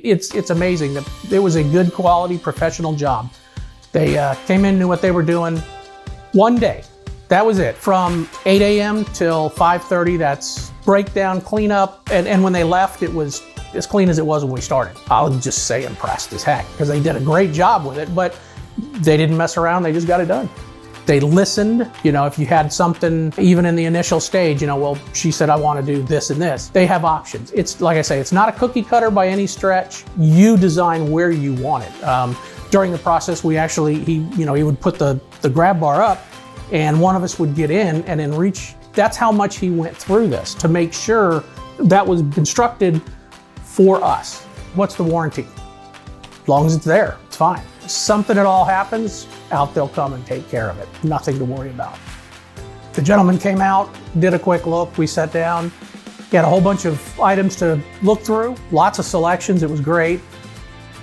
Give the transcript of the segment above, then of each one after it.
It's amazing that it was a good quality professional job. They came in, knew what they were doing. One day, that was it. From 8 a.m. till 5:30, that's breakdown, cleanup, and when they left, it was as clean as it was when we started. I'll just say impressed as heck, because they did a great job with it, but they didn't mess around, they just got it done. They listened, if you had something, even in the initial stage, well, she said, I want to do this and this. They have options. It's, like I say, it's not a cookie cutter by any stretch. You design where you want it. During the process, we actually, he would put the grab bar up, and one of us would get in and then reach. That's how much he went through this to make sure that was constructed for us. What's the warranty? As long as it's there, it's fine. Something at all happens, out they'll come and take care of it. Nothing to worry about. The gentleman came out, did a quick look, we sat down. He had a whole bunch of items to look through, lots of selections, it was great.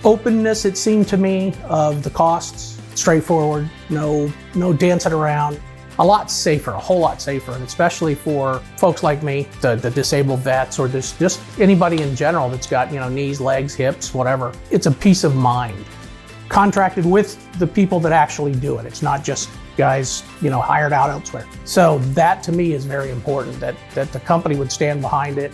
Openness, it seemed to me, of the costs, straightforward, no dancing around. A lot safer, a whole lot safer, and especially for folks like me, the disabled vets, or just anybody in general that's got knees, legs, hips, whatever. It's a peace of mind. Contracted with the people that actually do it. It's not just guys, hired out elsewhere. So that to me is very important, that the company would stand behind it.